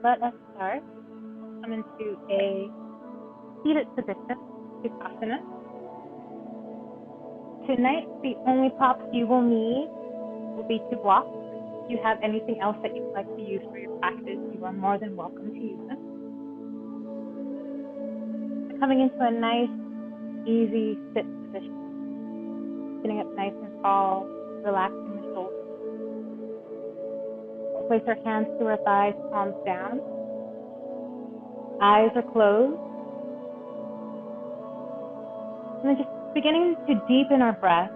Let us start. Come into a seated position, Sukhasana. Tonight, the only props you will need will be 2 blocks. If you have anything else that you'd like to use for your practice, you are more than welcome to use them. Coming into a nice, easy sit position. Sitting up nice and tall, relaxing the shoulders. We'll place our hands to our thighs, palms down. Eyes are closed. And then just beginning to deepen our breath.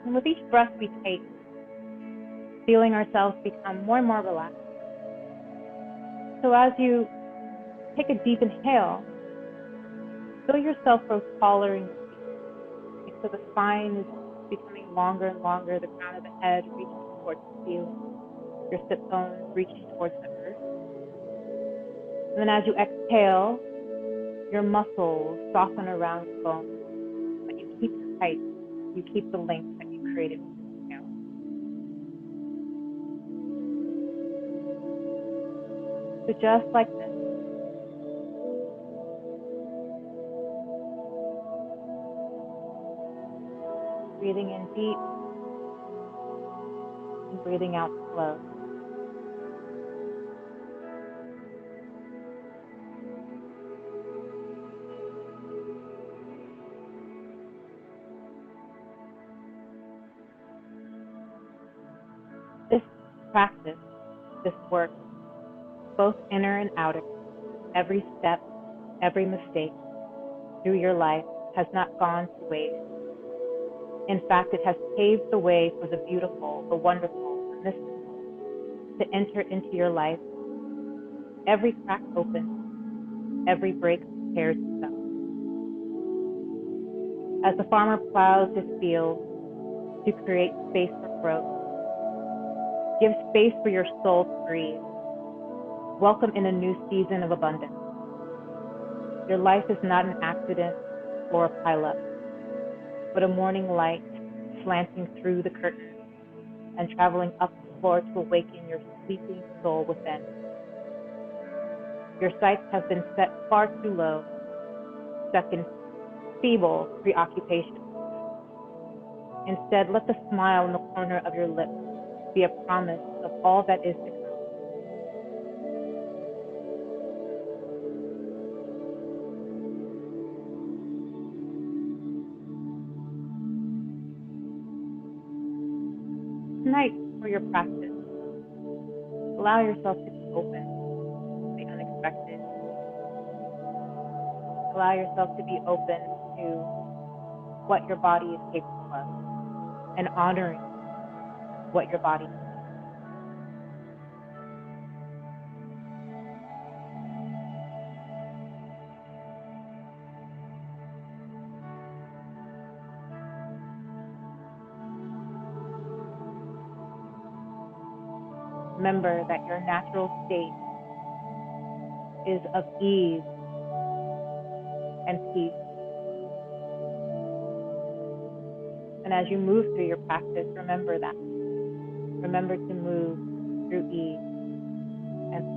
And with each breath we take, feeling ourselves become more and more relaxed. So as you take a deep inhale, feel yourself grow taller in your feet. So the spine is becoming longer and longer, the crown of the head reaching towards the ceiling, your sit bones reaching towards the earth. And then as you exhale, your muscles soften around the bones, but you keep the height, you keep the length that you created with this inhale. So just like this, breathing in deep and breathing out slow. This practice, this work, both inner and outer, every step, every mistake through your life has not gone to waste. In fact, it has paved the way for the beautiful, the wonderful, the mystical to enter into your life. Every crack opens, every break prepares itself. As the farmer plows his field to create space for growth, give space for your soul to breathe. Welcome in a new season of abundance. Your life is not an accident or a pileup, but a morning light slanting through the curtains and traveling up the floor to awaken your sleeping soul within. Your sights have been set far too low, stuck in feeble preoccupation. Instead, let the smile in the corner of your lips be a promise of all that is to come. Tonight, for your practice, allow yourself to be open to the unexpected. Allow yourself to be open to what your body is capable of and honoring what your body needs. Remember that your natural state is of ease and peace. And as you move through your practice, remember that. Remember to move through ease and peace.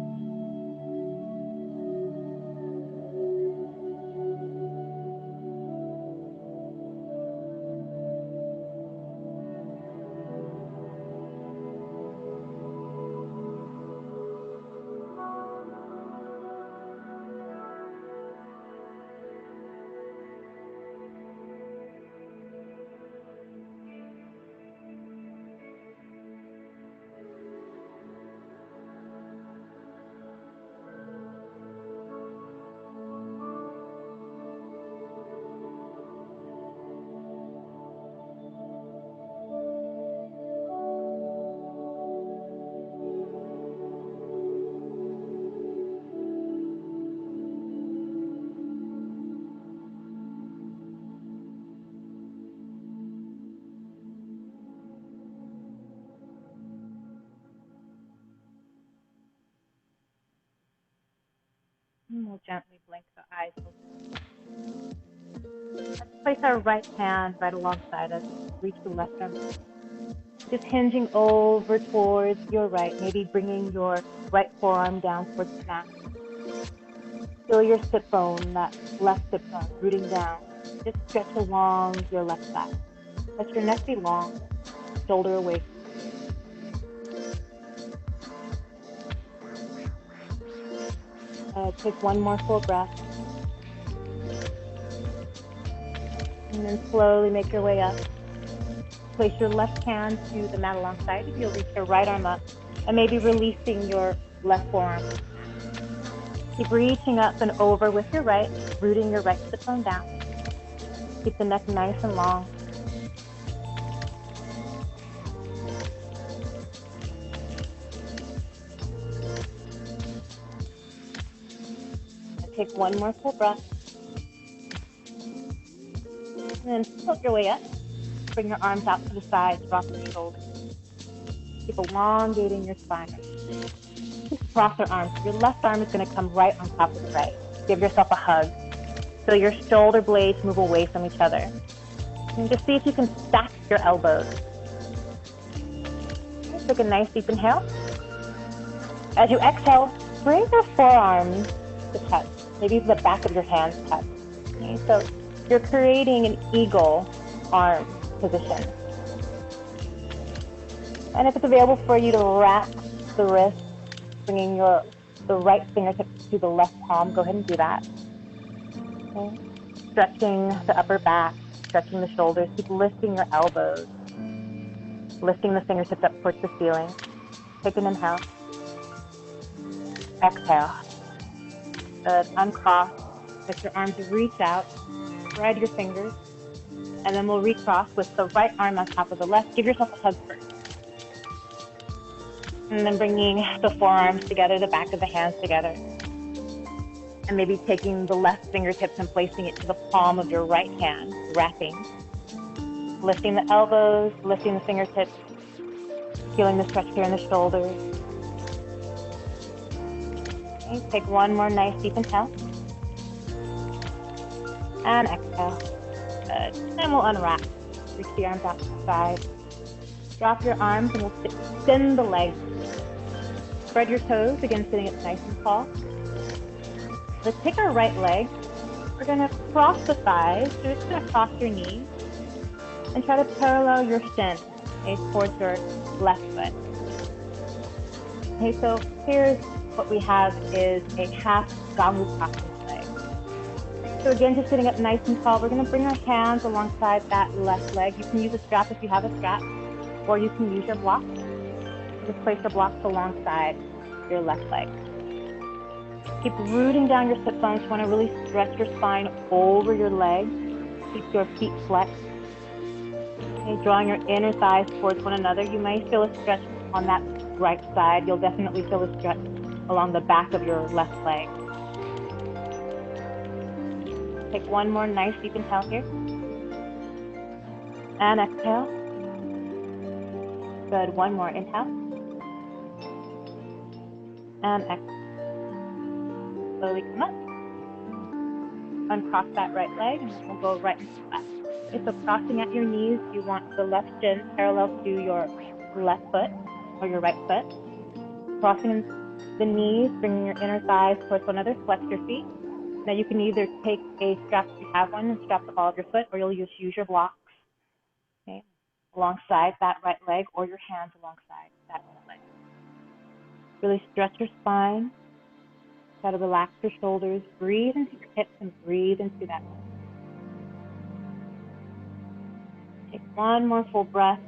And we'll gently blink the eyes open. Let's place our right hand right alongside us. Reach the left arm. Just hinging over towards your right, maybe bringing your right forearm down towards the mat. Feel your sit bone, that left sit bone, rooting down. Just stretch along your left side. Let your neck be long, shoulder away. Take one more full breath. And then slowly make your way up. Place your left hand to the mat alongside you. You'll reach your right arm up and maybe releasing your left forearm. Keep reaching up and over with your right, rooting your right sit bone down. Keep the neck nice and long. And take one more full breath. And then tilt your way up. Bring your arms out to the side, drop your shoulders. Keep elongating your spine. Just cross your arms. Your left arm is going to come right on top of the right. Give yourself a hug. So your shoulder blades move away from each other. And just see if you can stack your elbows. Okay, take a nice deep inhale. As you exhale, bring your forearms to touch. Maybe the back of your hands touch. Okay, so you're creating an eagle arm position. And if it's available for you to wrap the wrist, bringing the right fingertips to the left palm, go ahead and do that. Okay. Stretching the upper back, stretching the shoulders, keep lifting your elbows, lifting the fingertips up towards the ceiling. Take an inhale. Exhale. Good. Uncross. Let your arms reach out. Spread your fingers. And then we'll recross with the right arm on top of the left. Give yourself a hug first. And then bringing the forearms together, the back of the hands together. And maybe taking the left fingertips and placing it to the palm of your right hand, wrapping. Lifting the elbows, lifting the fingertips, feeling the stretch here in the shoulders. Okay, take one more nice deep inhale. And exhale. Good. And we'll unwrap. Reach the arms out to the side. Drop your arms and we'll extend the legs. Spread your toes, again sitting up nice and tall. Let's take our right leg. We're going to cross the thighs. So you're just going to cross your knees and try to parallel your shin, okay, towards your left foot. Okay, so here's what we have is a half Gamutakasana leg. So again, just sitting up nice and tall, we're going to bring our hands alongside that left leg. You can use a strap if you have a strap, or you can use your blocks. Just place your blocks alongside your left leg. Keep rooting down your sit bones. You want to really stretch your spine over your legs. Keep your feet flexed. Okay, drawing your inner thighs towards one another. You may feel a stretch on that right side. You'll definitely feel a stretch along the back of your left leg. Take one more nice deep inhale here. And exhale. Good. One more inhale. And exhale. Slowly come up. Uncross that right leg and we'll go right into the left. Okay, so crossing at your knees, you want the left shin parallel to your left foot or your right foot. Crossing the knees, bringing your inner thighs towards one another, flex your feet. Now you can either take a strap if you have one and strap the ball of your foot, or you'll just use your blocks, okay, alongside that right leg, or your hands alongside that right leg. Really stretch your spine. Try to relax your shoulders. Breathe into your hips and breathe into that. Take one more full breath.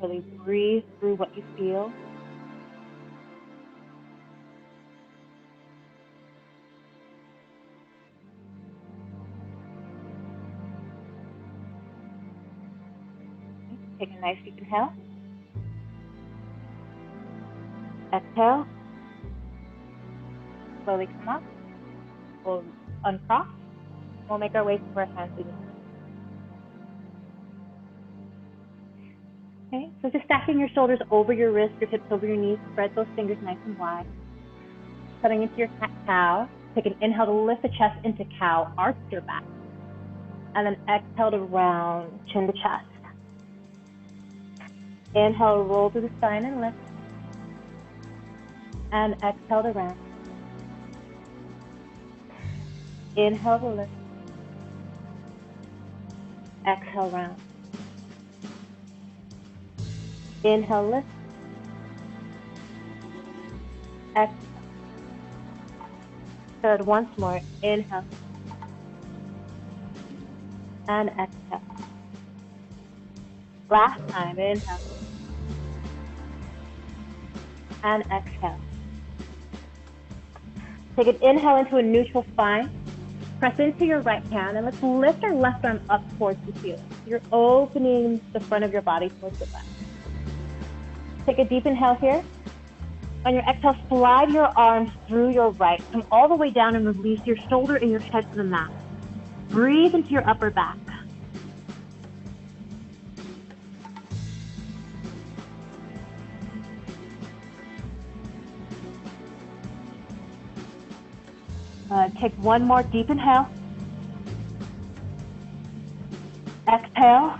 Really breathe through what you feel. Take a nice deep inhale. Exhale. Slowly come up. We'll uncross. We'll make our way to our hands again. Okay, so just stacking your shoulders over your wrists, your hips over your knees. Spread those fingers nice and wide. Coming into your cat-cow. Take an inhale to lift the chest into cow. Arch your back. And then exhale to round, chin to chest. Inhale, roll through the spine and lift. And exhale to round. Inhale to lift. Exhale, round. Inhale, lift. Exhale. Third, once more. Inhale. And exhale. Last time, inhale. And exhale. Take an inhale into a neutral spine. Press into your right hand and let's lift our left arm up towards the ceiling. You're opening the front of your body towards the left. Take a deep inhale here. On your exhale, slide your arms through your right. Come all the way down and release your shoulder and your head to the mat. Breathe into your upper back. Take one more deep inhale. Exhale.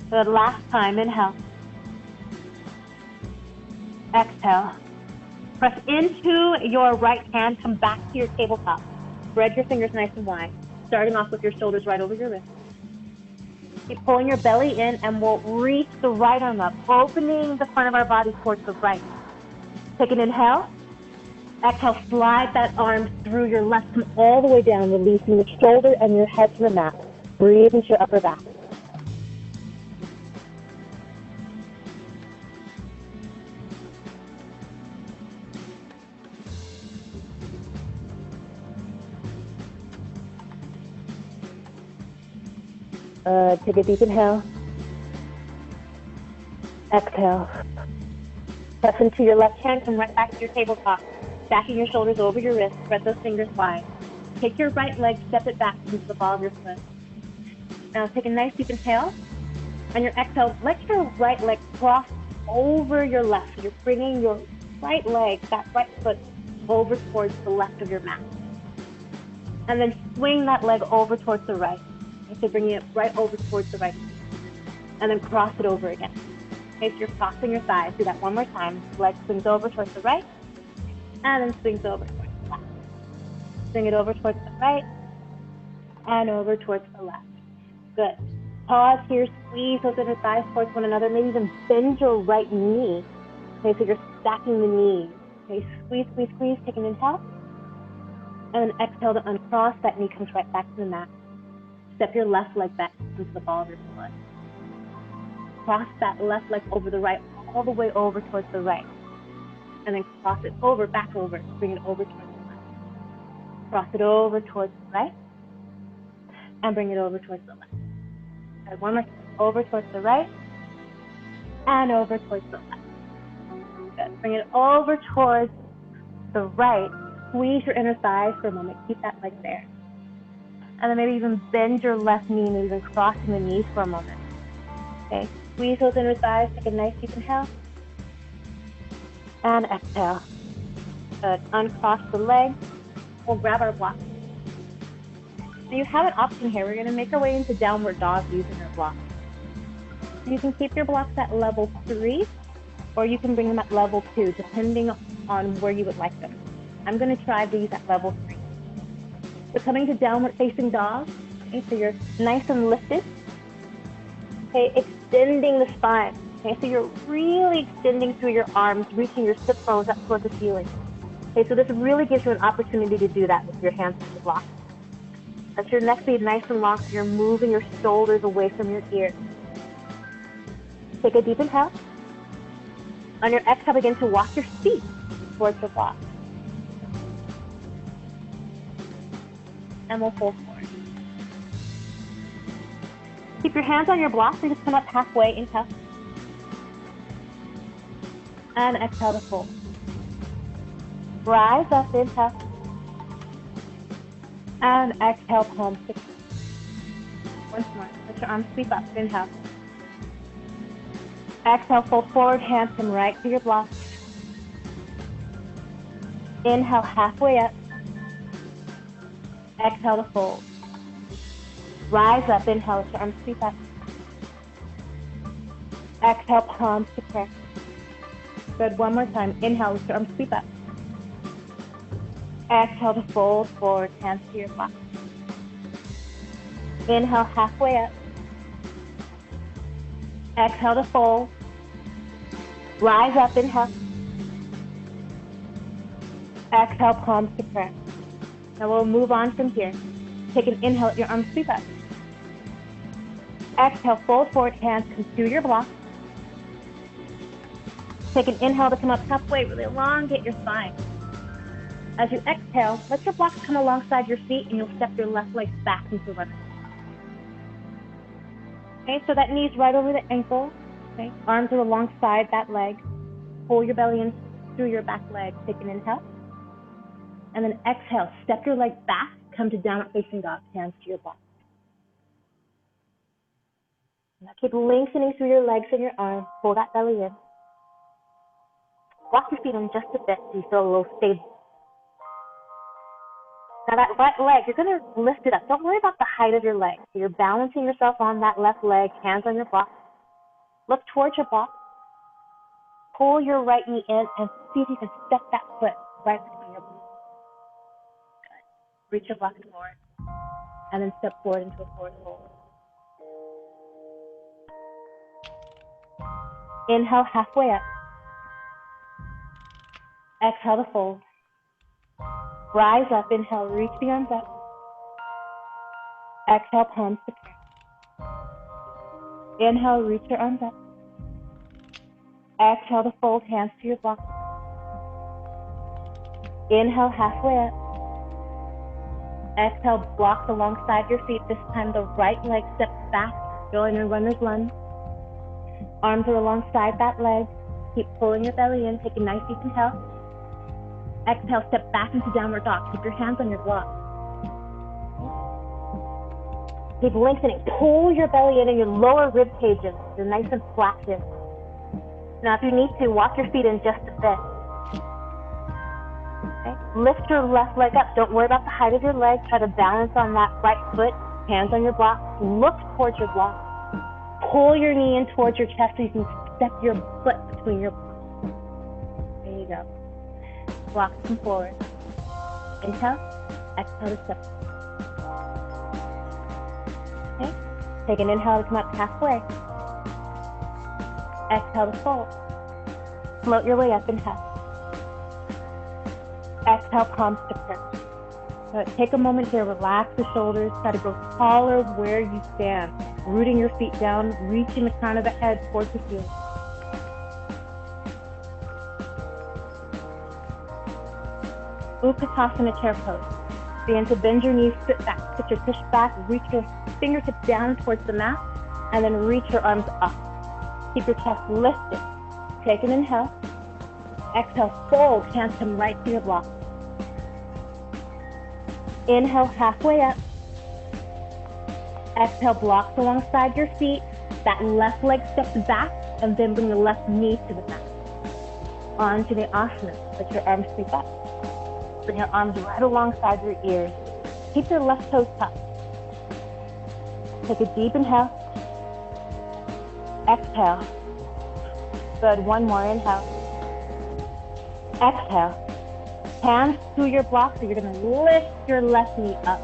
For the last time, inhale. Exhale. Press into your right hand, come back to your tabletop. Spread your fingers nice and wide, starting off with your shoulders right over your wrists. Keep pulling your belly in and we'll reach the right arm up, opening the front of our body towards the right. Take an inhale. Exhale, slide that arm through your left, come all the way down, releasing your shoulder and your head to the mat. Breathe into your upper back. Take a deep inhale. Exhale. Press into your left hand, come right back to your tabletop. Stacking your shoulders over your wrists, spread those fingers wide. Take your right leg, step it back into the ball of your foot. Now take a nice deep inhale. On your exhale, let your right leg cross over your left. So you're bringing your right leg, that right foot, over towards the left of your mat. And then swing that leg over towards the right. Okay, so bringing it right over towards the right. And then cross it over again. Okay, so you're crossing your thighs. Do that one more time. Leg swings over towards the right. And then swings over towards the left. Swing it over towards the right and over towards the left. Good. Pause here, squeeze those inner thighs towards one another. Maybe even bend your right knee. Okay, so you're stacking the knees. Okay, squeeze, squeeze, squeeze. Take an inhale. And then exhale to uncross. That knee comes right back to the mat. Step your left leg back into the ball of your foot. Cross that left leg over the right, all the way over towards the right. And then cross it over, back over, bring it over towards the left. Cross it over towards the right, and bring it over towards the left. Okay, one more time, over towards the right, and over towards the left. Good. Bring it over towards the right. Squeeze your inner thighs for a moment. Keep that leg there. And then maybe even bend your left knee, maybe even crossing the knees for a moment. Okay, squeeze those inner thighs, take a nice deep inhale. And exhale. Good. Uncross the leg. We'll grab our blocks. So you have an option here. We're going to make our way into downward dog using our blocks. You can keep your blocks at level 3, or you can bring them at level 2, depending on where you would like them. I'm going to try these at level 3. So coming to downward facing dog. Okay, so you're nice and lifted. Okay, extending the spine. Okay, so you're really extending through your arms, reaching your sit bones up towards the ceiling. Okay, so this really gives you an opportunity to do that with your hands to the block. Let your neck be nice and long so you're moving your shoulders away from your ears. Take a deep inhale. On your exhale, begin to walk your feet towards the block. And we'll fold forward. Keep your hands on your blocks and just come up halfway, inhale. And exhale to fold. Rise up, inhale. And exhale, palms to chest. Once more. Let your arms sweep up, inhale. Exhale, fold forward, hands come right to your blocks. Inhale, halfway up. Exhale to fold. Rise up, inhale, let your arms sweep up. Exhale, palms to prayer. Good, one more time. Inhale, lift your arms, sweep up. Exhale to fold forward, hands to your block. Inhale, halfway up. Exhale to fold. Rise up, inhale. Exhale, palms to prayer. Now we'll move on from here. Take an inhale, let your arms sweep up. Exhale, fold forward, hands come to your block. Take an inhale to come up halfway, really elongate your spine. As you exhale, let your blocks come alongside your feet and you'll step your left leg back into runner. Okay, so that knee's right over the ankle. Okay, arms are alongside that leg. Pull your belly in through your back leg. Take an inhale. And then exhale, step your leg back, come to downward facing dog, hands to your block. Now keep lengthening through your legs and your arms. Pull that belly in. Walk your feet in just a bit so you feel a little stable. Now that right leg, you're going to lift it up. Don't worry about the height of your leg. So you're balancing yourself on that left leg, hands on your block. Look towards your block. Pull your right knee in and see if you can step that foot right between your blocks. Good. Reach your blocks forward and then step forward into a forward fold. Inhale, halfway up. Exhale to fold. Rise up, inhale, reach the arms up. Exhale, palms to prayer. Inhale, reach your arms up. Exhale to fold, hands to your block. Inhale, halfway up. Exhale, blocks alongside your feet. This time the right leg steps back, going in runner's lunge. Arms are alongside that leg. Keep pulling your belly in. Take a nice deep inhale. Exhale, step back into downward dog. Keep your hands on your block. Keep lengthening. Pull your belly in and your lower rib cages. You're nice and flat here. Now, if you need to, walk your feet in just a bit. Okay. Lift your left leg up. Don't worry about the height of your leg. Try to balance on that right foot. Hands on your block. Look towards your block. Pull your knee in towards your chest so you can step your foot between your blocks. There you go. Blocks come forward. Inhale. Exhale to step. Okay. Take an inhale to come up halfway. Exhale to fold. Float your way up, inhale. Exhale, palms to prayer. Take a moment here, relax the shoulders, try to go taller where you stand. Rooting your feet down, reaching the crown of the head towards the ceiling. Utkatasana chair pose. Begin to bend your knees, sit back, sit your push back, reach your fingertips down towards the mat, and then reach your arms up. Keep your chest lifted. Take an inhale. Exhale, fold, hands come right to your block. Inhale, halfway up. Exhale, blocks alongside your feet. That left leg steps back, and then bring the left knee to the mat. Onto the asana. Let your arms sweep up. Bring your arms right alongside your ears. Keep your left toes tucked. Take a deep inhale. Exhale. Good, one more inhale. Exhale. Hands to your block, so you're going to lift your left knee up.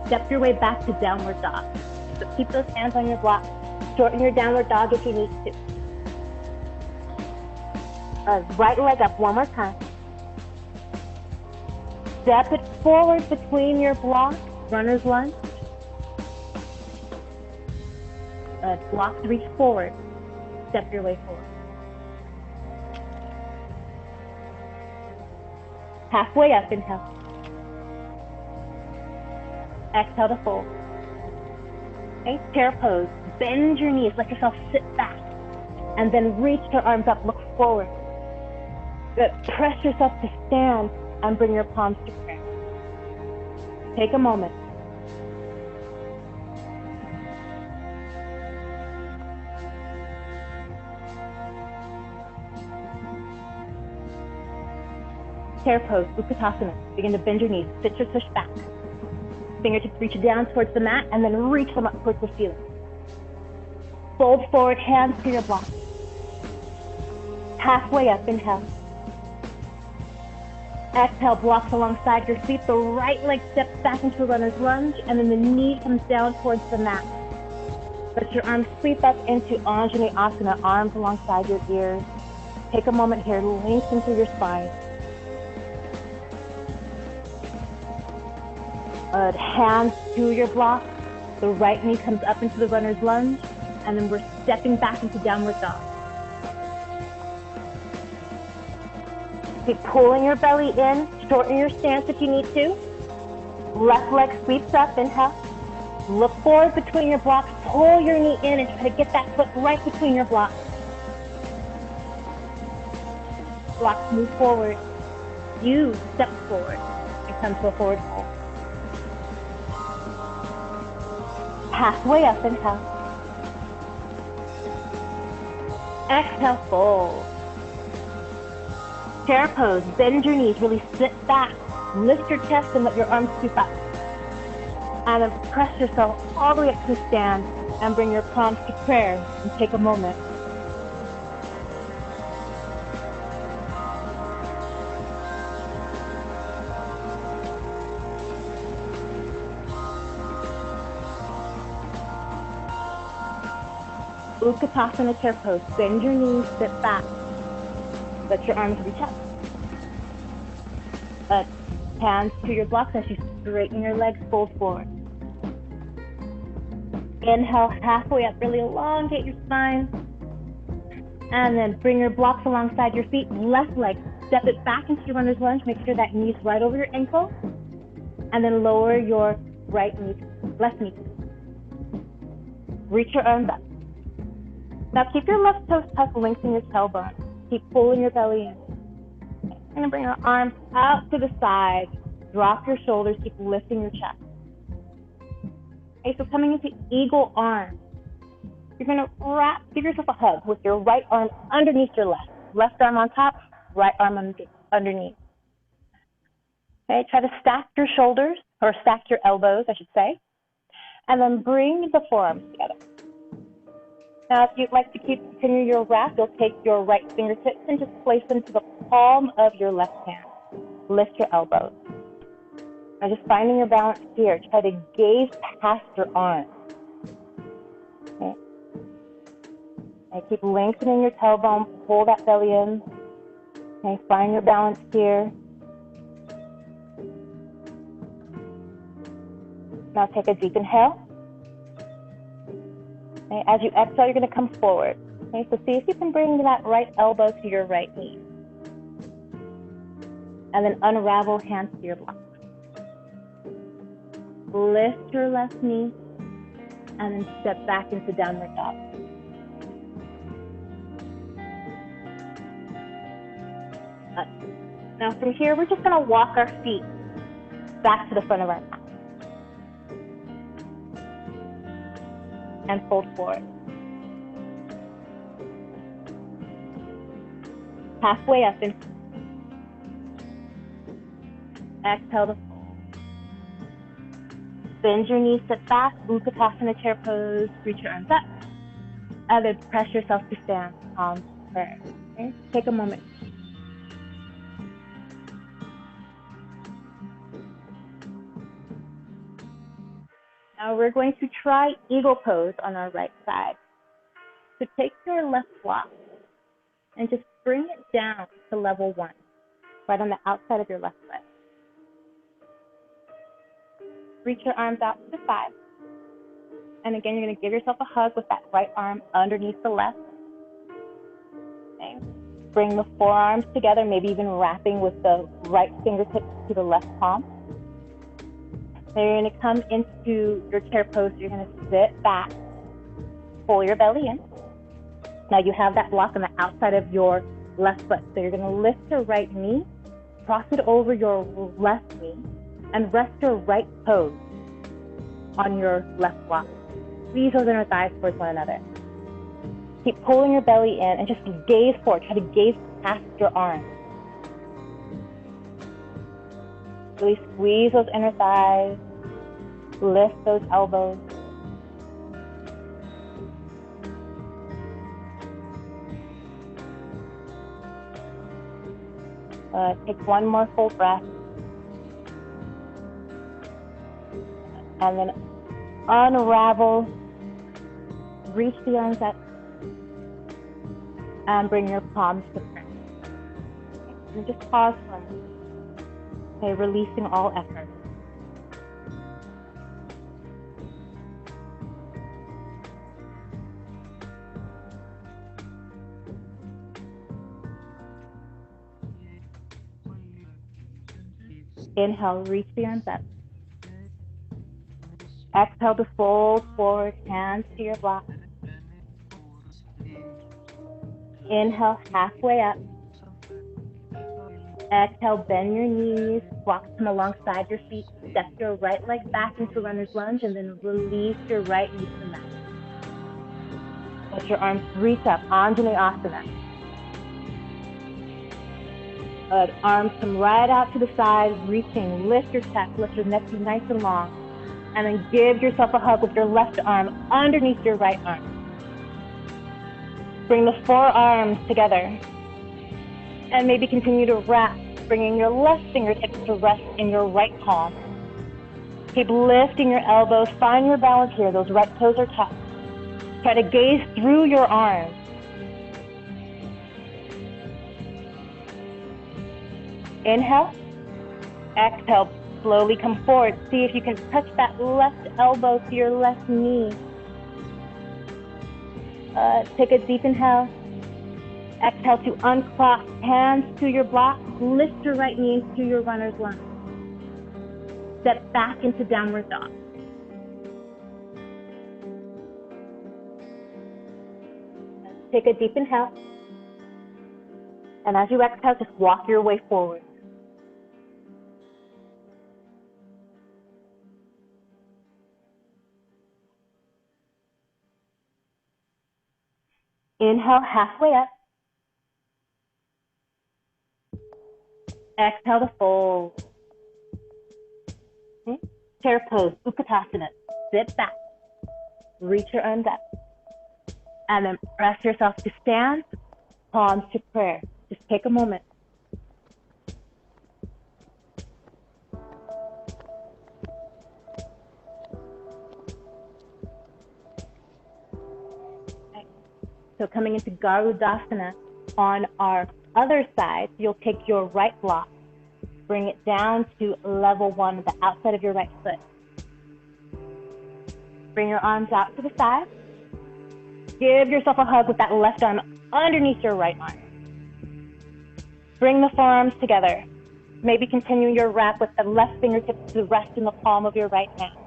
Step your way back to downward dog. So keep those hands on your block. Shorten your downward dog if you need to. Right leg up one more time. Step it forward between your blocks, runner's lunge. Blocks reach forward. Step your way forward. Halfway up, inhale. Exhale to fold. Okay, chair pose. Bend your knees, let yourself sit back. And then reach your arms up, look forward. Good. Press yourself to stand and bring your palms to prayer. Take a moment. Chair pose, Utkatasana. Begin to bend your knees, sit your tush back. Fingertips reach down towards the mat and then reach them up towards the ceiling. Fold forward, hands to your block. Halfway up, inhale. Exhale, blocks alongside your feet. The right leg steps back into a runner's lunge, and then the knee comes down towards the mat. Let your arms sweep up into Anjali Asana, arms alongside your ears. Take a moment here, lengthen through your spine. Hands to your block. The right knee comes up into the runner's lunge, and then we're stepping back into downward dog. Keep pulling your belly in, shorten your stance if you need to. Left leg sweeps up, inhale. Look forward between your blocks, pull your knee in and try to get that foot right between your blocks. Blocks move forward. You step forward and come to a forward fold. Halfway up, inhale. Exhale, fold. Chair pose, bend your knees, really sit back. Lift your chest and let your arms scoop up. And then press yourself all the way up to stand and bring your palms to prayer and take a moment. Utkatasana chair pose, bend your knees, sit back. Let your arms reach up. Hands to your blocks as you straighten your legs, fold forward. Inhale, halfway up, really elongate your spine. And then bring your blocks alongside your feet. Left leg, step it back into your runner's lunge. Make sure that knee's right over your ankle. And then lower your right knee, left knee. Reach your arms up. Now keep your left toes tucked, lengthen your tailbone. Keep pulling your belly in. And then bring your arms out to the side. Drop your shoulders, keep lifting your chest. Okay, so coming into eagle arms. You're gonna give yourself a hug with your right arm underneath your left. Left arm on top, right arm underneath. Okay, try to stack your shoulders, or stack your elbows, I should say. And then bring the forearms together. Now, if you'd like to continue your wrap, you'll take your right fingertips and just place them to the palm of your left hand. Lift your elbows. Now, just finding your balance here. Try to gaze past your arms. Okay. And keep lengthening your tailbone. Pull that belly in. Okay, find your balance here. Now, take a deep inhale. Okay, as you exhale, you're going to come forward. Okay, so see if you can bring that right elbow to your right knee. And then unravel hands to your block. Lift your left knee and then step back into downward dog. Now from here, we're just going to walk our feet back to the front of our mat. And fold forward. Halfway up and exhale to fold. Bend your knees, sit back, Utkatasana chair pose, reach your arms up. And then press yourself to stand, palms to prayer. Okay? Take a moment. Now we're going to try eagle pose on our right side. So take your left block and just bring it down to level 1, right on the outside of your left leg. Reach your arms out to the side. And again, you're going to give yourself a hug with that right arm underneath the left. Okay. Bring the forearms together, maybe even wrapping with the right fingertips to the left palm. Then you're going to come into your chair pose. You're going to sit back, pull your belly in. Now you have that block on the outside of your left foot. So you're going to lift your right knee, cross it over your left knee, and rest your right toes on your left block. Squeeze those inner thighs towards one another. Keep pulling your belly in and just gaze forward. Try to gaze past your arms. Really squeeze those inner thighs. Lift those elbows. Take one more full breath. And then unravel, reach the arms up, and bring your palms to prayer. And just pause for a moment. Okay, releasing all effort. Inhale, reach the arms up. Exhale to fold forward, hands to your block. Inhale, halfway up. Exhale, bend your knees, blocks come alongside your feet. Step your right leg back into runner's lunge and then release your right knee to the mat. Let your arms reach up, Anjaneyasana. Good. Arms come right out to the side, reaching. Lift your chest, lift your neck nice and long. And then give yourself a hug with your left arm underneath your right arm. Bring the forearms together. And maybe continue to wrap, bringing your left fingertips to rest in your right palm. Keep lifting your elbows. Find your balance here. Those right toes are tucked. Try to gaze through your arms. Inhale. Exhale. Slowly come forward. See if you can touch that left elbow to your left knee. Take a deep inhale. Exhale to uncross, hands to your block. Lift your right knee into your runner's lunge. Step back into downward dog. Take a deep inhale. And as you exhale, just walk your way forward. Inhale, halfway up. Exhale to fold. Okay. Chair pose, Utkatasana. Sit back. Reach your arms up. And then press yourself to stand, palms to prayer. Just take a moment. Okay. So coming into Garudasana, on our other side, you'll take your right block, bring it down to level 1, the outside of your right foot. Bring your arms out to the side. Give yourself a hug with that left arm underneath your right arm. Bring the forearms together. Maybe continue your wrap with the left fingertips to rest in the palm of your right hand.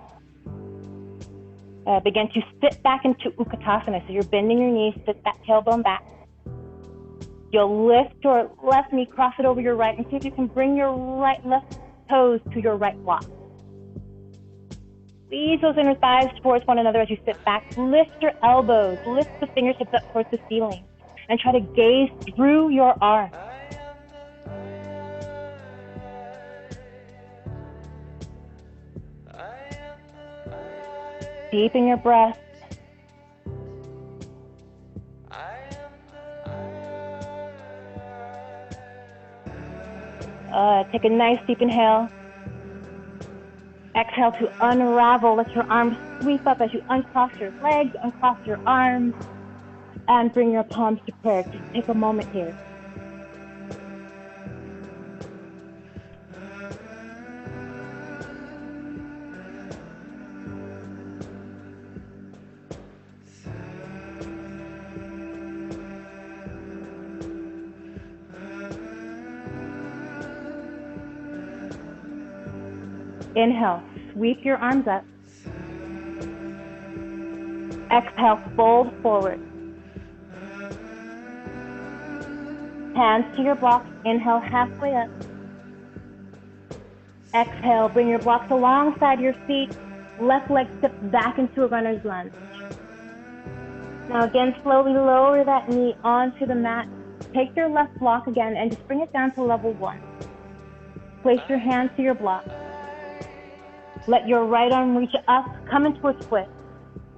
Begin to sit back into Utkatasana. So you're bending your knees, sit that tailbone back. You'll lift your left knee, cross it over your right, and see if you can bring your left toes to your right block. Squeeze those inner thighs towards one another as you sit back. Lift your elbows, lift the fingertips up towards the ceiling, and try to gaze through your arms. Deepen your breath. Take a nice deep inhale. Exhale to unravel. Let your arms sweep up as you uncross your legs, uncross your arms, and bring your palms to prayer. Just take a moment here. Inhale, sweep your arms up. Exhale, fold forward. Hands to your blocks. Inhale, halfway up. Exhale, bring your blocks alongside your feet. Left leg steps back into a runner's lunge. Now again, slowly lower that knee onto the mat. Take your left block again and just bring it down to level 1. Place your hands to your block. Let your right arm reach up, come into a twist.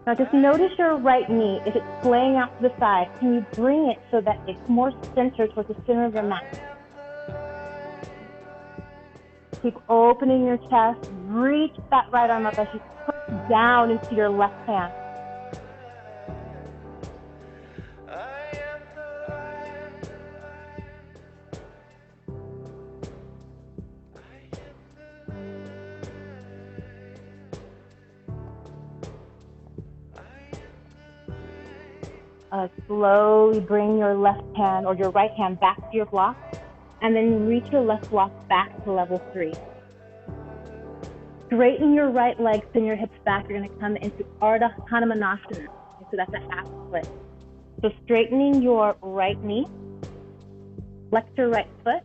Now just notice your right knee. If it's swaying out to the side, can you bring it so that it's more centered towards the center of your mat? Keep opening your chest. Reach that right arm up as you push down into your left hand. Slowly bring your left hand or your right hand back to your block, and then reach your left block back to level 3. Straighten your right leg, send your hips back. You're going to come into Ardha Hanumanasana. So that's a half split. So straightening your right knee, flex your right foot.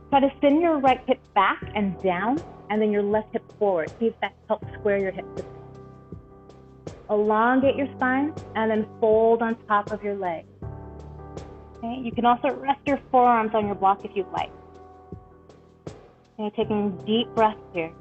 Try to send your right hip back and down, and then your left hip forward. See if that helps square your hips. Elongate your spine, and then fold on top of your leg. Okay? You can also rest your forearms on your block if you'd like. Okay, taking deep breaths here.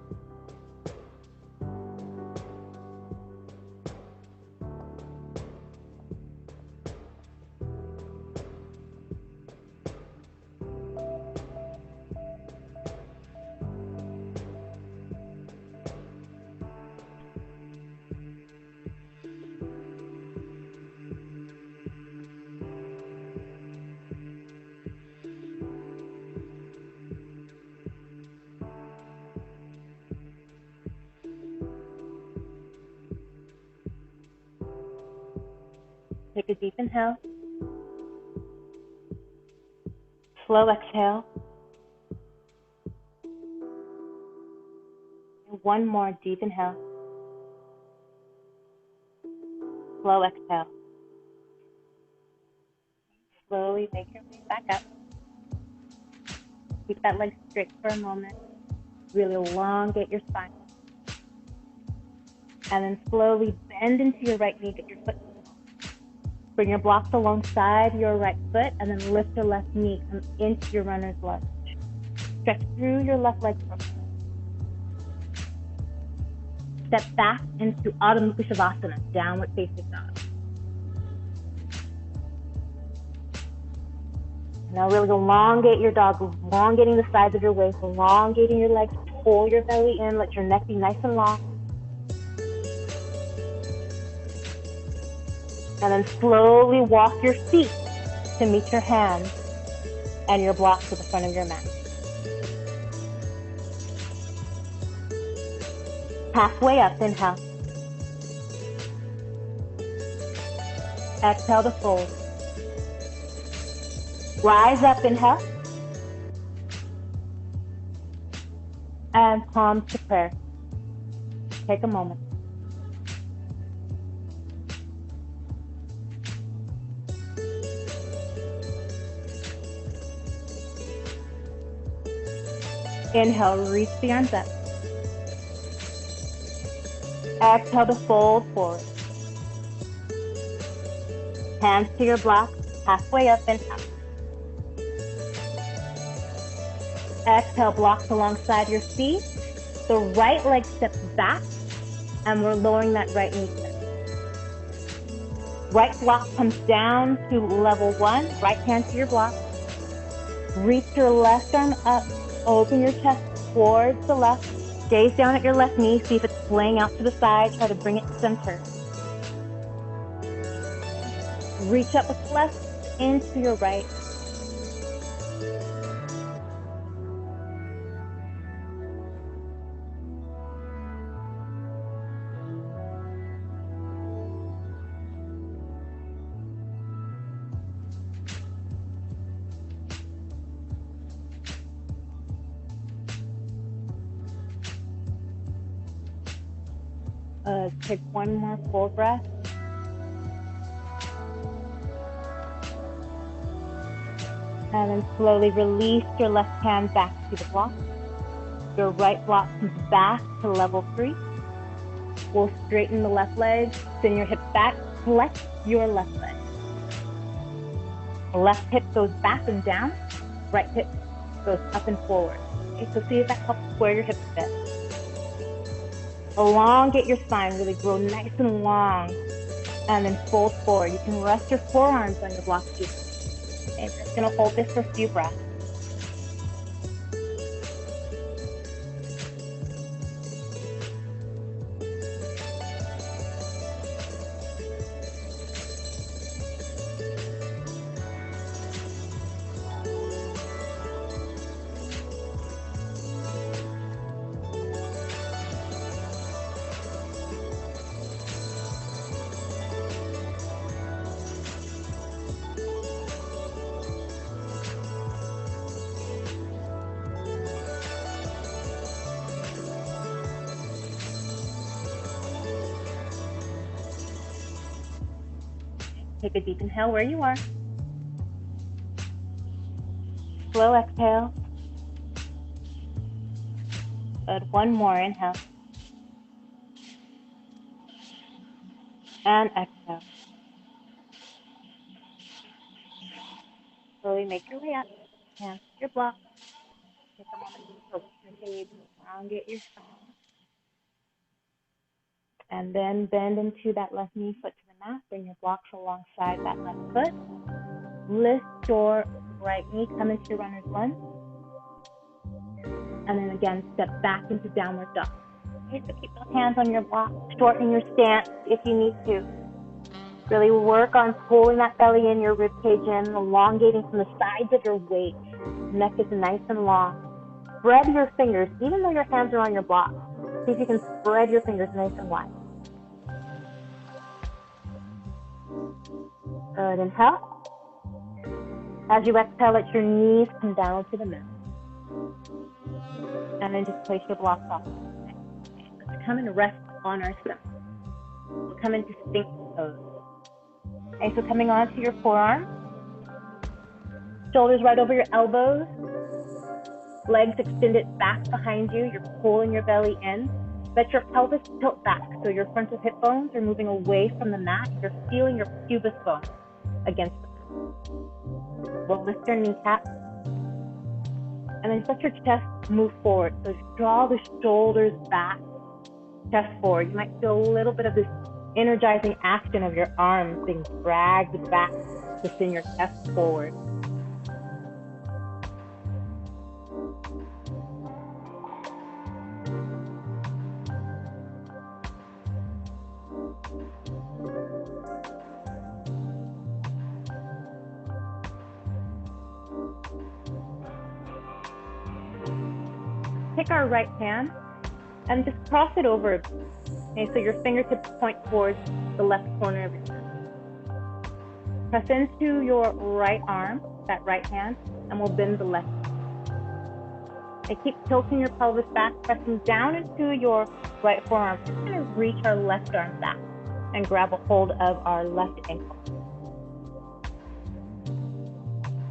Take a deep inhale. Slow exhale. And one more deep inhale. Slow exhale. Slowly make your way back up. Keep that leg straight for a moment. Really elongate your spine. And then slowly bend into your right knee, get your foot. Bring your blocks alongside your right foot, and then lift your left knee, come into your runner's lunge. Stretch through your left leg for a moment. Step back into Adho Mukha Shavasana, downward facing dog. Now really elongate your dog, elongating the sides of your waist, elongating your legs, pull your belly in, let your neck be nice and long. And then slowly walk your feet to meet your hands and your blocks to the front of your mat. Halfway up, inhale. Exhale to fold. Rise up, inhale. And palms to prayer. Take a moment. Inhale, reach the arms up. Exhale to fold forward. Hands to your block, halfway up, inhale. Exhale, blocks alongside your feet. The right leg steps back, and we're lowering that right knee. Right block comes down to level 1. Right hand to your block. Reach your left arm up. Open your chest towards the left. Gaze down at your left knee. See if it's playing out to the side. Try to bring it center. Reach up with the left into your right. Take one more full breath. And then slowly release your left hand back to the block. Your right block comes back to level 3. We'll straighten the left leg, send your hips back, flex your left leg. The left hip goes back and down, right hip goes up and forward. Okay, so see if that helps square your hips a bit. Elongate your spine, really grow nice and long, and then fold forward. You can rest your forearms on your block too. Okay, we're just gonna hold this for a few breaths. Take a deep inhale where you are. Slow exhale. Good. One more inhale. And exhale. Slowly make your way up. Hands to your block. Take a moment to focus your gaze. Elongate your spine. And then bend into that left knee, foot to the mat. Bring your blocks alongside that left foot. Lift your right knee, come into your runner's lunge. And then again, step back into downward dog. Okay, so keep those hands on your block, shorten your stance if you need to. Really work on pulling that belly in, your rib cage in, elongating from the sides of your waist. Neck is nice and long. Spread your fingers, even though your hands are on your block. See if you can spread your fingers nice and wide. Good, inhale. As you exhale, let your knees come down to the mat. And then just place your blocks off. Let's come and rest on our stomach. We'll come into Sphinx pose. Okay, so coming onto your forearm. Shoulders right over your elbows. Legs extended back behind you. You're pulling your belly in. Let your pelvis tilt back so your frontal hip bones are moving away from the mat. You're feeling your pubis bone against the mat. We'll lift your kneecap. And then let your chest move forward. So draw the shoulders back, chest forward. You might feel a little bit of this energizing action of your arms being dragged back to send your chest forward. Take our right hand and just cross it over. Okay, so your fingertips point towards the left corner of your hand. Press into your right arm, that right hand, and we'll bend the left. Okay, keep tilting your pelvis back, pressing down into your right forearm. We're just going to reach our left arm back and grab a hold of our left ankle.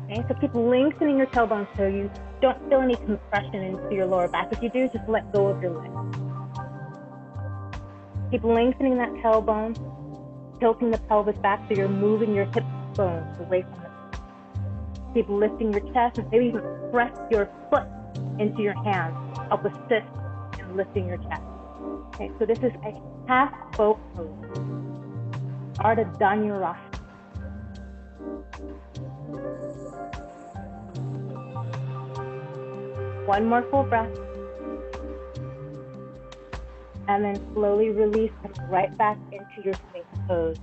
Okay, so keep lengthening your tailbone so you don't feel any compression into your lower back. If you do, just let go of your leg. Keep lengthening that tailbone, tilting the pelvis back so you're moving your hip bones away from it. Keep lifting your chest and maybe even press your foot into your hands. Help assist in lifting your chest. Okay, so this is a half boat pose. Ardha Dhanurasana. One more full breath. And then slowly release, come right back into your Sphinx pose.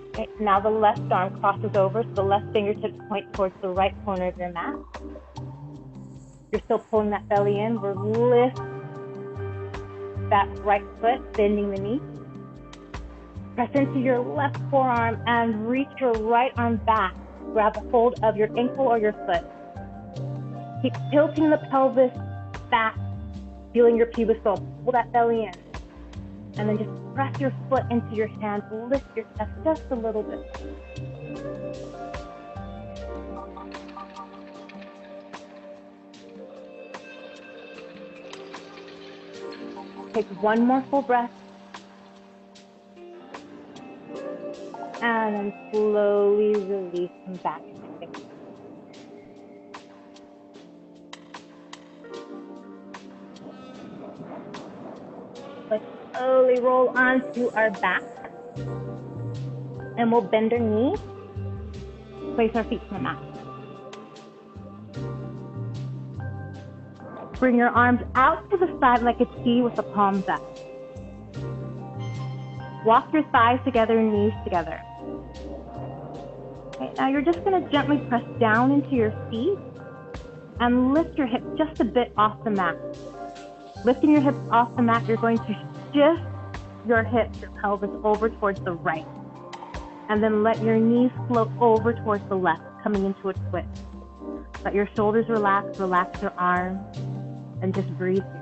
Okay, now the left arm crosses over, so the left fingertips point towards the right corner of your mat. You're still pulling that belly in. We'll lift that right foot, bending the knee. Press into your left forearm and reach your right arm back. Grab a hold of your ankle or your foot. Keep tilting the pelvis back, feeling your pubis bone. Pull that belly in. And then just press your foot into your hands. Lift your chest just a little bit. Take one more full breath. And then slowly release them back into Sphinx. Let's slowly roll onto our back. And we'll bend our knees. Place our feet on the mat. Bring your arms out to the side like a T with the palms up. Walk your thighs together, knees together. Okay, now you're just going to gently press down into your feet and lift your hips just a bit off the mat. Lifting your hips off the mat, you're going to shift your hips, your pelvis over towards the right. And then let your knees float over towards the left, coming into a twist. Let your shoulders relax, relax your arms. and just breathe here.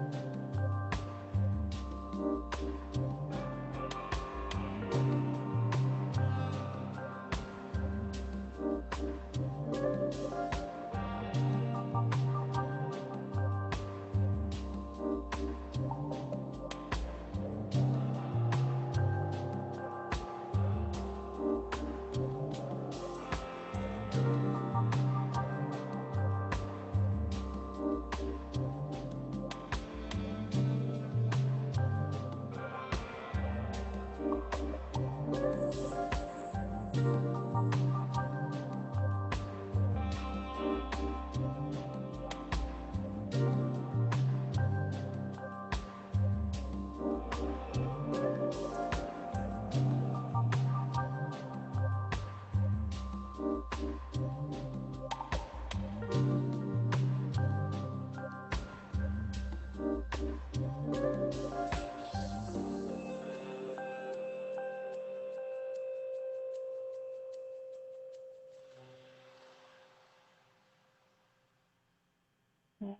Okay.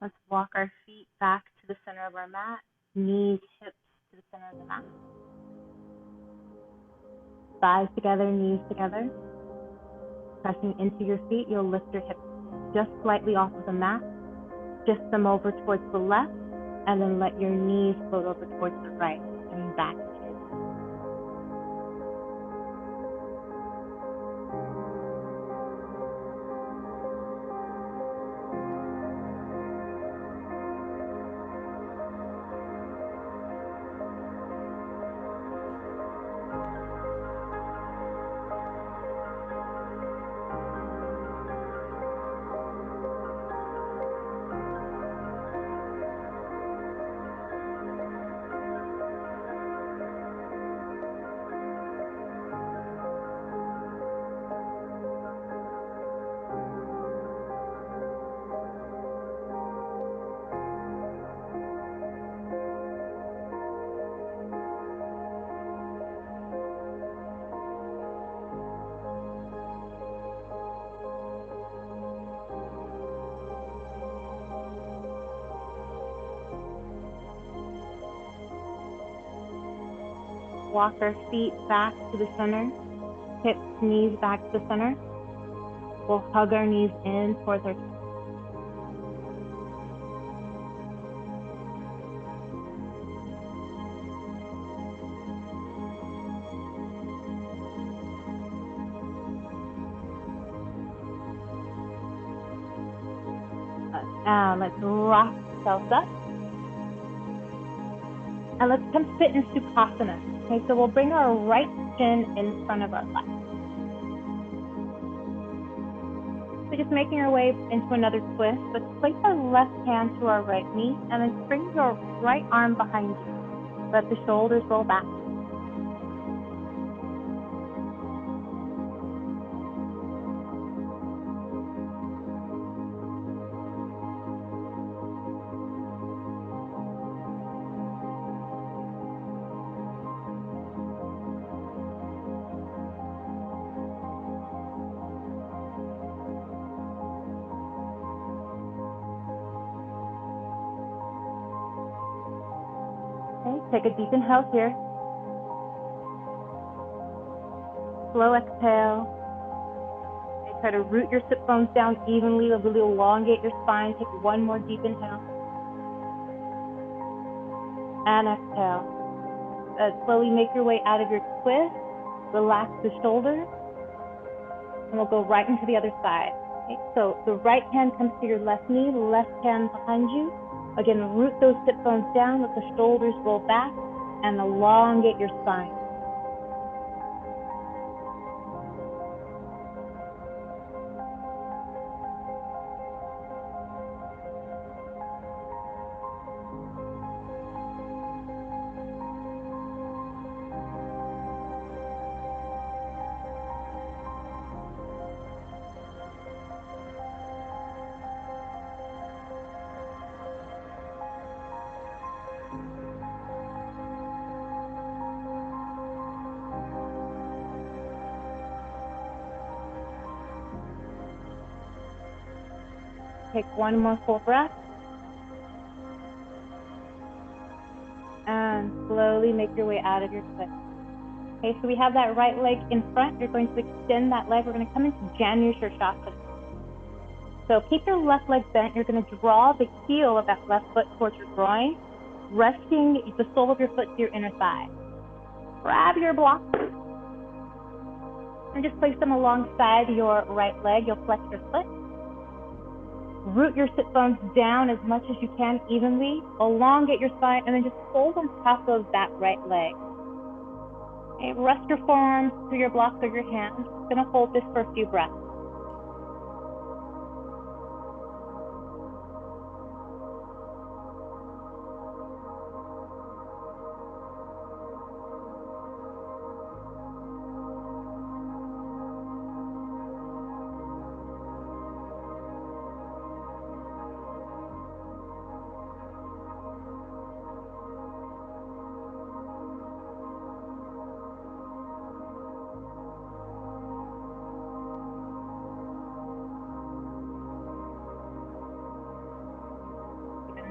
Let's walk our feet back to the center of our mat, knees, hips to the center of the mat. Thighs together, knees together. Pressing into your feet, you'll lift your hips just slightly off of the mat, shift them over towards the left, and then let your knees float over towards the right, coming back to you. Walk our feet back to the center, hips, knees back to the center. We'll hug our knees in towards our chest. Let's rock ourselves up. And let's come sit in Sukhasana. Okay, so we'll bring our right shin in front of our left. So just making our way into another twist. Let's place our left hand to our right knee and then bring your right arm behind you. Let the shoulders roll back. Take a deep inhale here. Slow exhale. And try to root your sit bones down evenly, really elongate your spine. Take one more deep inhale. And exhale. Slowly make your way out of your twist. Relax the shoulders. And we'll go right into the other side. Okay? So the right hand comes to your left knee, left hand behind you. Again, root those sit bones down, let the shoulders roll back, and elongate your spine. Take one more full breath. and slowly make your way out of your twist. Okay, so we have that right leg in front. You're going to extend that leg. We're going to come into Janu Shirshasana. So keep your left leg bent. You're going to draw the heel of that left foot towards your groin, resting the sole of your foot to your inner thigh. Grab your blocks and just place them alongside your right leg. You'll flex your foot. Root your sit bones down as much as you can evenly. Elongate your spine and then just fold on top of that right leg. Okay, rest your forearms through your blocks or your hands. I'm going to hold this for a few breaths.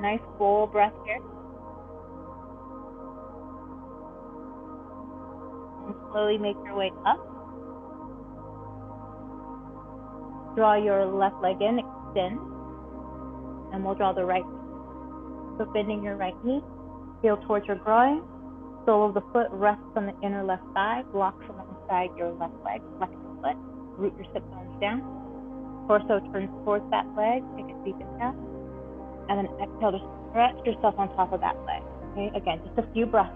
Nice full breath here. And slowly make your way up. Draw your left leg in, extend. And we'll draw the right knee. So bending your right knee, heel towards your groin. Sole of the foot rests on the inner left thigh, blocks alongside your left leg, flex your foot, root your sit bones down. Torso turns towards that leg, take a deep inhale. And then exhale to stretch yourself on top of that leg. Okay, again, just a few breaths.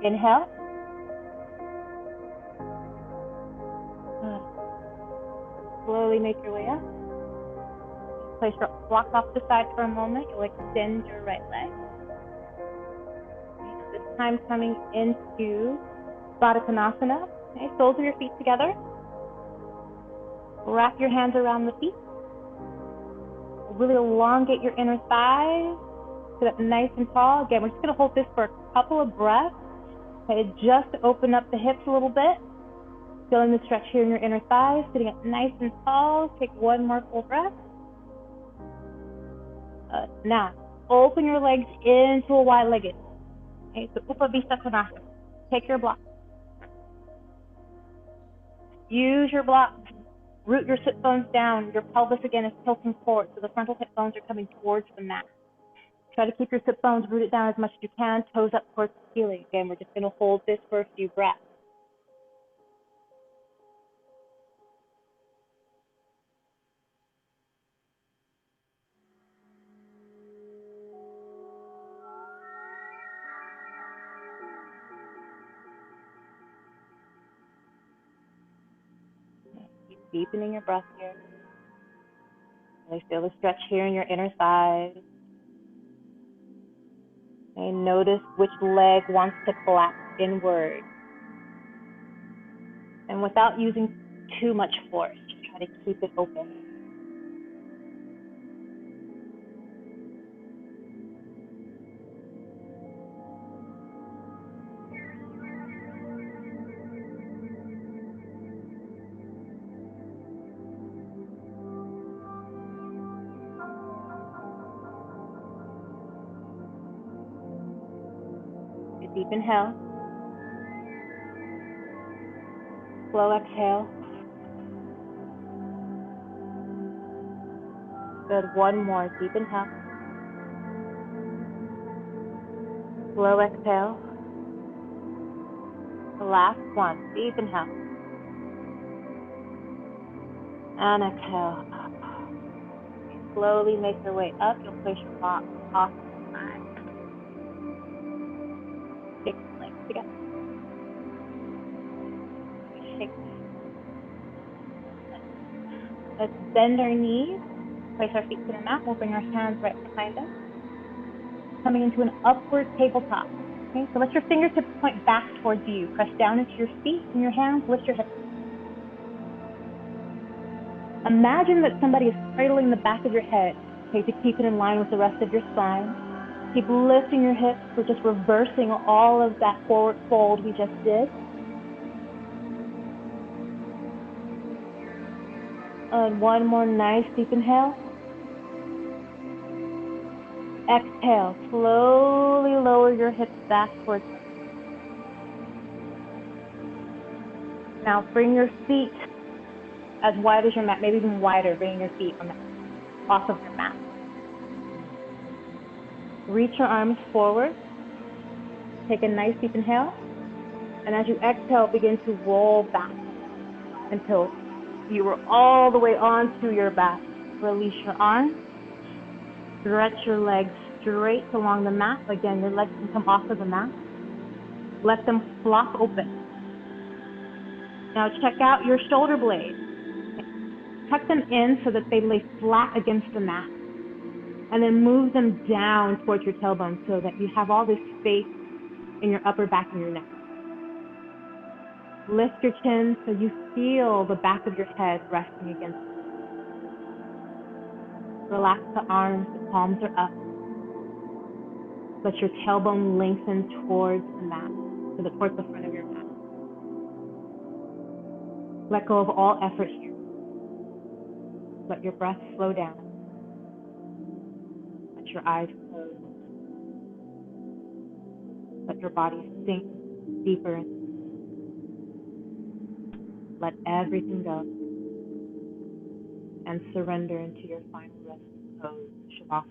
Inhale. Slowly make your way up. Place your block off the side for a moment. You'll extend your right leg. Okay, this time coming into Baddha Konasana. Okay, soles of your feet together. Wrap your hands around the feet. Really elongate your inner thighs. Sit up nice and tall. Again, we're just going to hold this for a couple of breaths. Okay, just open up the hips a little bit. Feeling the stretch here in your inner thighs. Sitting up nice and tall. Take one more full breath. Now, open your legs into a wide-legged. Okay, so Upavista Konasana. Take your block. Use your blocks. Root your sit bones down. Your pelvis again is tilting forward, so the frontal hip bones are coming towards the mat. Try to keep your sit bones rooted down as much as you can, toes up towards the ceiling. Again, we're just going to hold this for a few breaths. Keep deepening your breath here. Really feel the stretch here in your inner thighs. And notice which leg wants to collapse inward. And without using too much force, just try to keep it open. A deep inhale. Slow exhale. Good. One more. Deep inhale. Slow exhale. The last one. Deep inhale. And exhale. Slowly make your way up. You'll place your block off the side. Shake the legs together. Shake. Let's bend our knees. Place our feet to the mat. We'll bring our hands right behind us, coming into an upward tabletop. Okay, so let your fingertips point back towards you. Press down into your feet and your hands. Lift your hips. Imagine that somebody is cradling the back of your head, okay, to keep it in line with the rest of your spine. Keep lifting your hips. We're just reversing all of that forward fold we just did. And one more nice deep inhale. Exhale. Slowly lower your hips back towards you. Now bring your feet as wide as your mat, maybe even wider. Bring your feet off of your mat. Reach your arms forward. Take a nice deep inhale. And as you exhale, begin to roll back until you are all the way onto your back. Release your arms. Stretch your legs straight along the mat. Again, your legs can come off of the mat. Let them flop open. Now check out your shoulder blades. Tuck them in so that they lay flat against the mat. And then move them down towards your tailbone so that you have all this space in your upper back and your neck. Lift your chin so you feel the back of your head resting against it. Relax the arms, the palms are up. Let your tailbone lengthen towards the mat, towards the front of your mat. Let go of all effort here. Let your breath slow down. Let your eyes close. Let your body sink deeper. Let everything go and surrender into your final resting pose, Shavasana.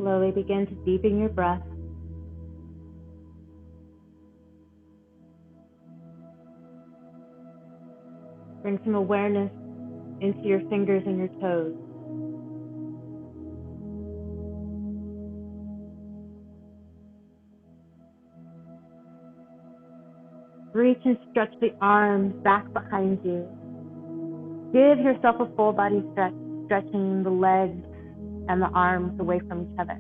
Slowly begin to deepen your breath. Bring some awareness into your fingers and your toes. Reach and stretch the arms back behind you. Give yourself a full body stretch, stretching the legs and the arms away from each other.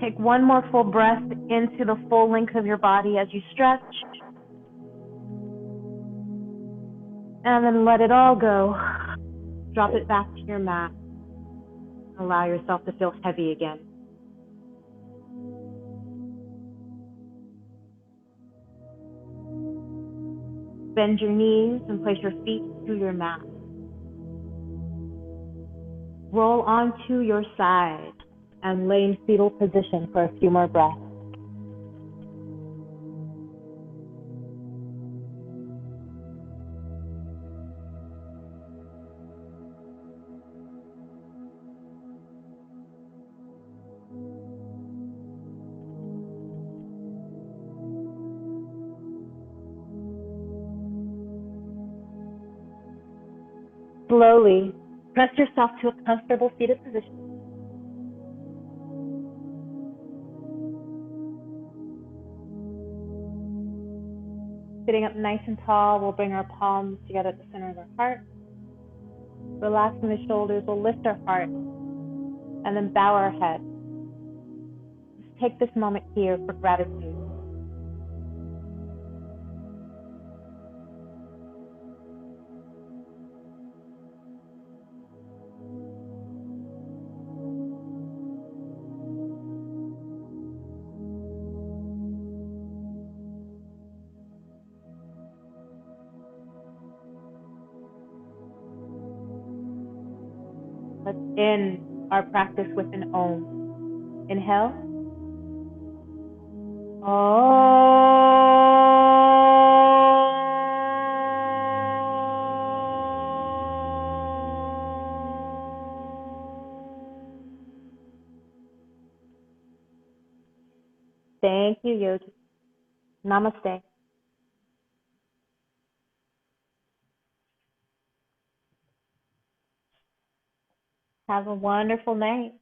Take one more full breath into the full length of your body as you stretch. And then let it all go. Drop it back to your mat. Allow yourself to feel heavy again. Bend your knees and place your feet to your mat. Roll onto your side and lay in fetal position for a few more breaths. Slowly press yourself to a comfortable seated position. Sitting up nice and tall, we'll bring our palms together at the center of our heart. Relaxing the shoulders, we'll lift our heart and then bow our head. Just take this moment here for gratitude. Let's end our practice with an Om. Inhale. Thank you, Yogi. Namaste. Have a wonderful night.